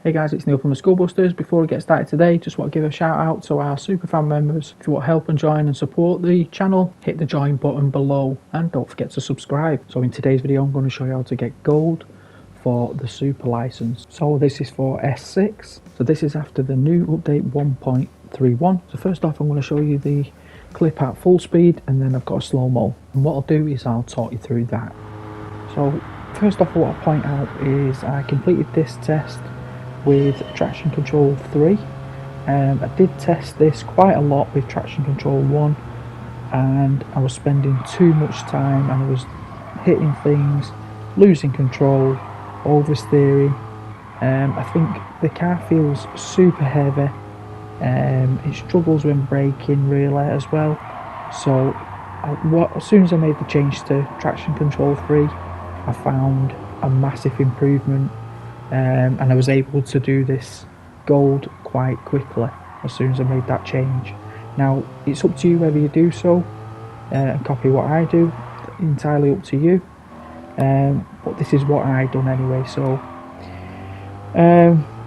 Hey guys, it's Neil from the Schoolbusters. Before we get started today, just want to give a shout out to our superfan members. If you want help and join and support the channel, hit the join button below and don't forget to subscribe. So in today's video I'm going to show you how to get gold for the super license. So this is for S6. So this is after the new update 1.31. So first off I'm going to show you the clip at full speed and then I've got a slow-mo. And what I'll do is I'll talk you through that. So first off what I'll point out is I completed this test with traction control 3. I did test this quite a lot with traction control 1 and I was spending too much time and I was hitting things, losing control, oversteering. I think the car feels super heavy. It struggles when braking really as well. So as soon as I made the change to traction control 3 I found a massive improvement. And I was able to do this gold quite quickly as soon as I made that change. Now it's up to you whether you do so and copy what I do, entirely up to you, but this is what I done anyway. So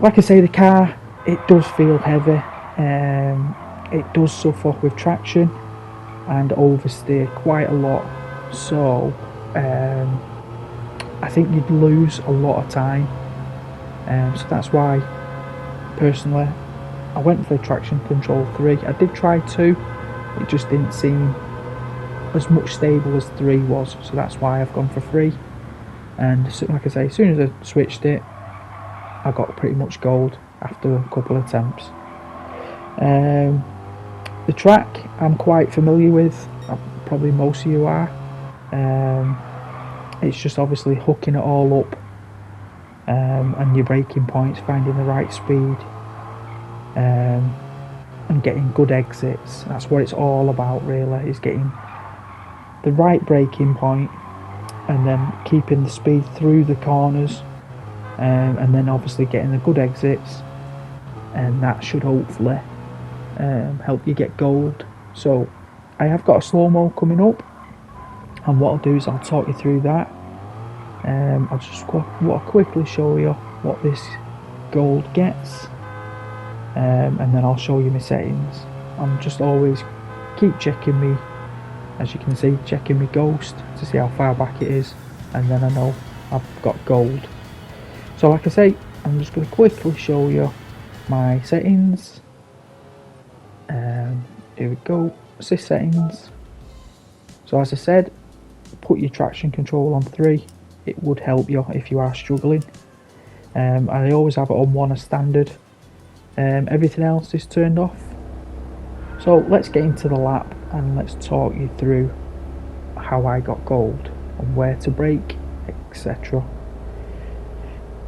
like I say, the car, it does feel heavy, it does suffer with traction and oversteer quite a lot, so I think you'd lose a lot of time. So that's why personally I went for traction control 3. I did try 2, it just didn't seem as much stable as 3 was, so that's why I've gone for 3. And so, like I say, as soon as I switched it I got pretty much gold after a couple of attempts. The track I'm quite familiar with, probably most of you are. It's just obviously hooking it all up. And your braking points, finding the right speed, and getting good exits. That's what it's all about really, is getting the right braking point and then keeping the speed through the corners, and then obviously getting the good exits, and that should hopefully help you get gold. So I have got a slow-mo coming up, and what I'll do is I'll talk you through that. I'll just want to quickly show you what this gold gets, and then I'll show you my settings. I'm just always keep checking me, as you can see, checking my ghost to see how far back it is, and then I know I've got gold. So like I say, I'm just going to quickly show you my settings. Here we go, assist settings. So as I said, put your traction control on 3. It would help you if you are struggling. I always have it on 1 as standard. Everything else is turned off. So let's get into the lap and let's talk you through how I got gold and where to brake, etc.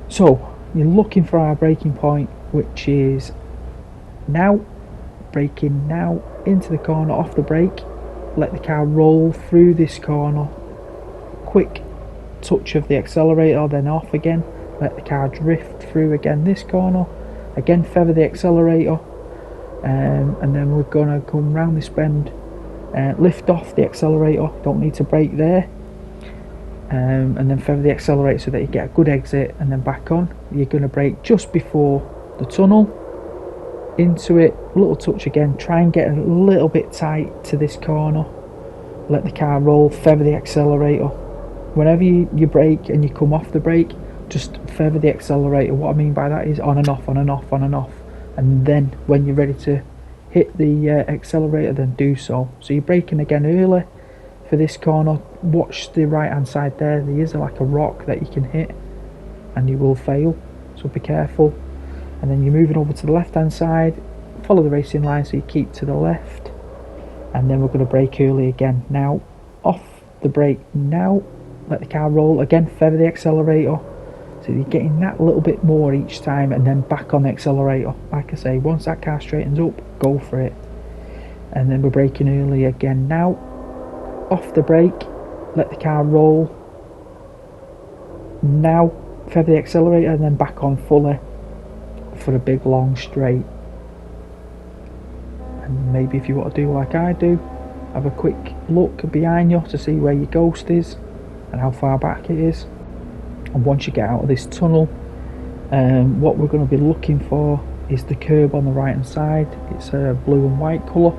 So you're looking for our braking point, which is now. Braking now into the corner, off the brake, let the car roll through this corner, quick touch of the accelerator, then off again, let the car drift through again this corner, again feather the accelerator, and then we're gonna come round this bend, lift off the accelerator, don't need to brake there, and then feather the accelerator so that you get a good exit, and then back on. You're gonna brake just before the tunnel, into it, a little touch again, try and get a little bit tight to this corner, let the car roll, feather the accelerator. Whenever you brake and you come off the brake, just feather the accelerator. What I mean by that is on and off, on and off, on and off, and then when you're ready to hit the accelerator, then do so. So you're braking again early for this corner. Watch the right hand side there, there is like a rock that you can hit and you will fail, so be careful. And then you're moving over to the left hand side, follow the racing line so you keep to the left, and then we're going to brake early again. Now off the brake now, let the car roll again, feather the accelerator so you're getting that little bit more each time, and then back on the accelerator. Like I say, once that car straightens up, go for it. And then we're braking early again now, off the brake, let the car roll, now feather the accelerator and then back on fully for a big long straight. And maybe if you want to do like I do, have a quick look behind you to see where your ghost is and how far back it is. And once you get out of this tunnel, What we're going to be looking for is the curb on the right hand side. It's a blue and white colour.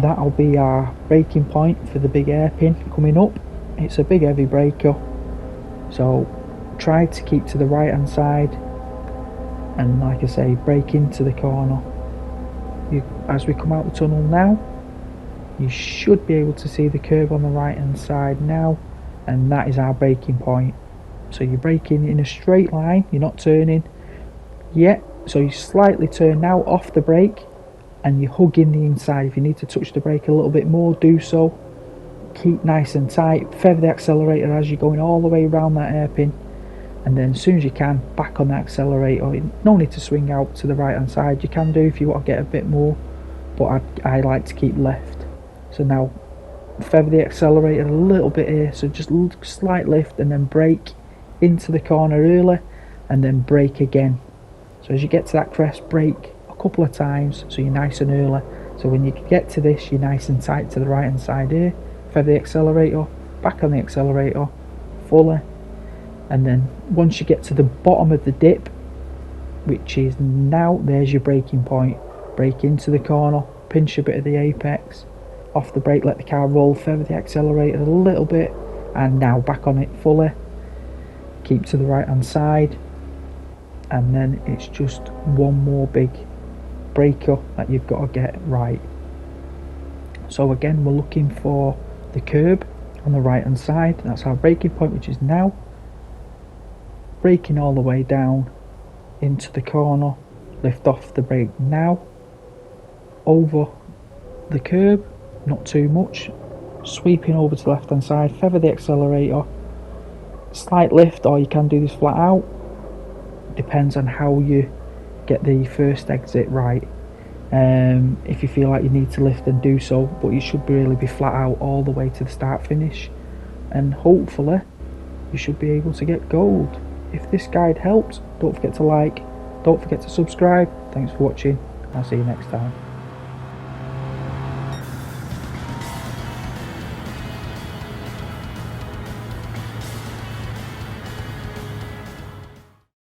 That'll be our braking point for the big hairpin coming up. It's a big heavy breaker, so try to keep to the right hand side, and like I say, brake into the corner. As we come out the tunnel now, you should be able to see the curb on the right hand side now, and that is our braking point. So you're braking in a straight line, you're not turning yet, so you slightly turn now off the brake and you hug in the inside. If you need to touch the brake a little bit more, do so. Keep nice and tight, feather the accelerator as you're going all the way around that hairpin, and then as soon as you can, back on the accelerator. No need to swing out to the right hand side. You can do if you want to get a bit more, but I like to keep left. So now feather the accelerator a little bit here, so just slight lift and then brake into the corner early and then brake again. So as you get to that crest, brake a couple of times so you're nice and early. So when you get to this, you're nice and tight to the right hand side here. Feather the accelerator, back on the accelerator fully, and then once you get to the bottom of the dip, which is now, there's your braking point. Brake into the corner, pinch a bit of the apex, off the brake, let the car roll, feather the accelerator a little bit, and now back on it fully. Keep to the right hand side, and then it's just one more big breaker that you've got to get right. So again, we're looking for the curb on the right hand side. That's our braking point, which is now. Braking all the way down into the corner, lift off the brake now, over the curb, not too much, sweeping over to the left hand side, feather the accelerator, slight lift, or you can do this flat out, depends on how you get the first exit right. If you feel like you need to lift, then do so, but you should really be flat out all the way to the start finish, and hopefully you should be able to get gold. If this guide helps, don't forget to like, don't forget to subscribe. Thanks for watching, I'll see you next time.